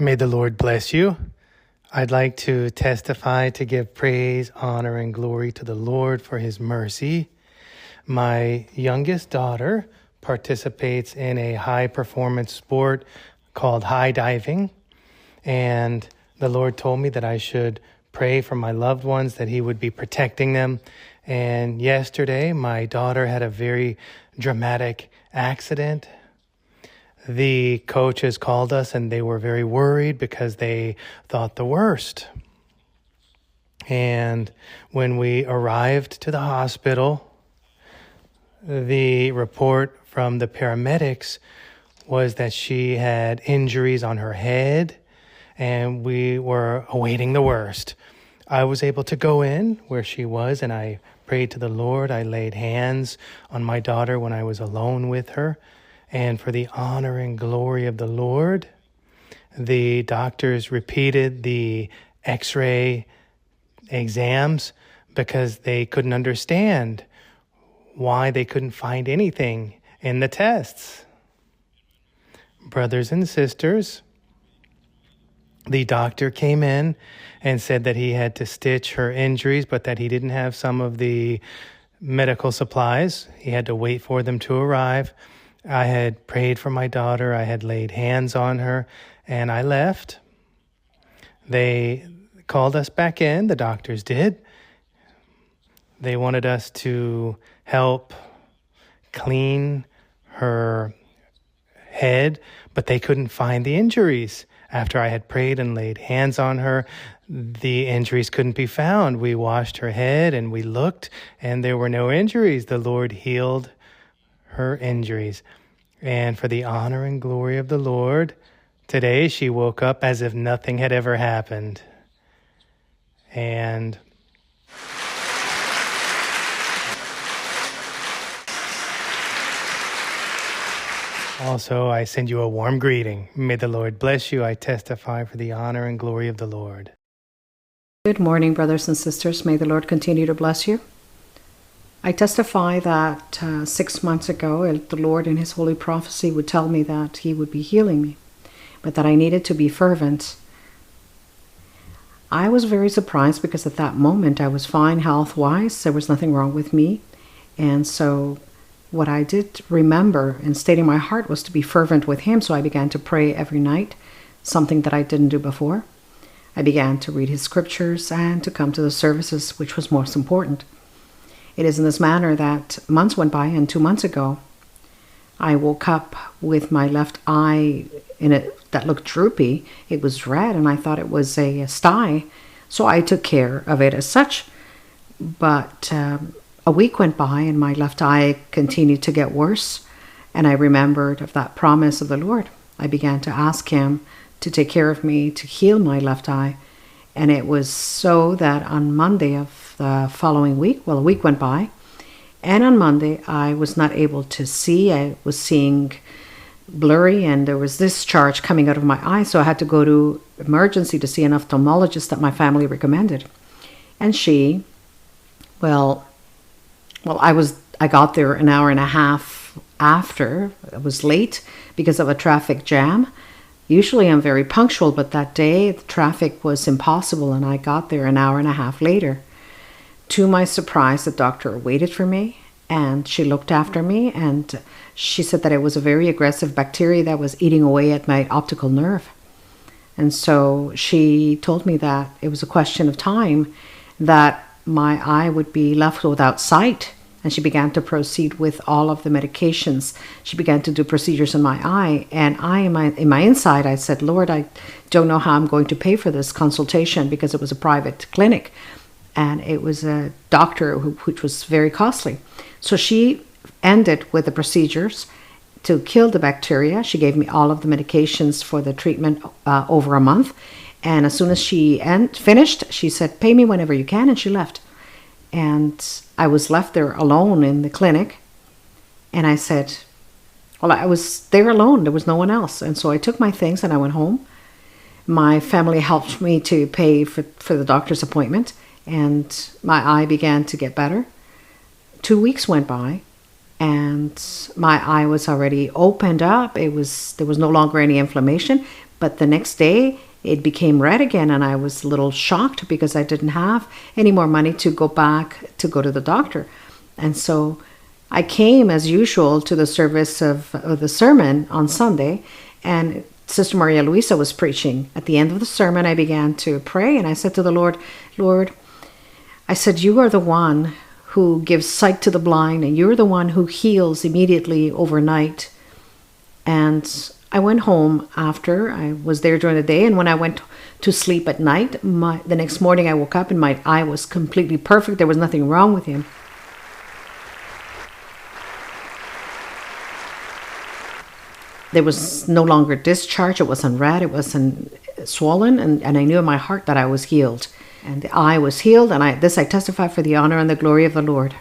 May the Lord bless you. I'd like to testify to give praise, honor, and glory to the Lord for his mercy. My youngest daughter participates in a high-performance sport called high diving, and the Lord told me that I should pray for my loved ones, that he would be protecting them. And yesterday, my daughter had a very dramatic accident. The coaches called us and they were very worried because they thought the worst. And when we arrived to the hospital, the report from the paramedics was that she had injuries on her head and we were awaiting the worst. I was able to go in where she was and I prayed to the Lord. I laid hands on my daughter when I was alone with her. And for the honor and glory of the Lord, the doctors repeated the X-ray exams because they couldn't understand why they couldn't find anything in the tests. Brothers and sisters, the doctor came in and said that he had to stitch her injuries, but that he didn't have some of the medical supplies. He had to wait for them to arrive. I had prayed for my daughter. I had laid hands on her, and I left. They called us back in. The doctors did. They wanted us to help clean her head, but they couldn't find the injuries. After I had prayed and laid hands on her, the injuries couldn't be found. We washed her head and we looked, and there were no injuries. The Lord healed her injuries. And for the honor and glory of the Lord, today she woke up as if nothing had ever happened. And also, I send you a warm greeting. May the Lord bless you. I testify for the honor and glory of the Lord. Good morning, brothers and sisters. May the Lord continue to bless you. I testify that 6 months ago, the Lord in his holy prophecy would tell me that he would be healing me, but that I needed to be fervent. I was very surprised because at that moment I was fine health-wise. There was nothing wrong with me. And so what I did remember and stayed in my heart was to be fervent with him. So I began to pray every night, something that I didn't do before. I began to read his scriptures and to come to the services, which was most important. It is in this manner that months went by, and 2 months ago, I woke up with my left eye that looked droopy. It was red, and I thought it was a sty, so I took care of it as such. But a week went by, and my left eye continued to get worse, and I remembered of that promise of the Lord. I began to ask him to take care of me, to heal my left eye, and it was so that on Monday of the following week, a week went by, and on Monday I was not able to see. I was seeing blurry, and there was discharge coming out of my eye, so I had to go to emergency to see an ophthalmologist that my family recommended. And she, I got there an hour and a half after. I was late because of a traffic jam. Usually I'm very punctual, but that day the traffic was impossible, and I got there an hour and a half later. To my surprise, the doctor waited for me, and she looked after me, and she said that it was a very aggressive bacteria that was eating away at my optical nerve. And so she told me that it was a question of time that my eye would be left without sight. And she began to proceed with all of the medications. She began to do procedures in my eye. And in my inside, I said, Lord, I don't know how I'm going to pay for this consultation, because it was a private clinic. And it was a doctor which was very costly. So she ended with the procedures to kill the bacteria. She gave me all of the medications for the treatment over a month. And as soon as she finished, she said, pay me whenever you can. And she left. And I was left there alone in the clinic. And I said, I was there alone. There was no one else. And so I took my things and I went home. My family helped me to pay for the doctor's appointment. And my eye began to get better. 2 weeks went by, and my eye was already opened up. There was no longer any inflammation, but the next day it became red again, and I was a little shocked because I didn't have any more money to go to the doctor. And so I came as usual to the service of the sermon on Sunday, and Sister Maria Luisa was preaching. At the end of the sermon, I began to pray, and I said to the Lord, Lord, I said, you are the one who gives sight to the blind, and you're the one who heals immediately overnight. And I went home after. I was there during the day, and when I went to sleep at night, the next morning I woke up and my eye was completely perfect. There was nothing wrong with him. There was no longer discharge. It wasn't red. It wasn't swollen. And I knew in my heart that I was healed. And the eye was healed. And I testify for the honor and the glory of the Lord.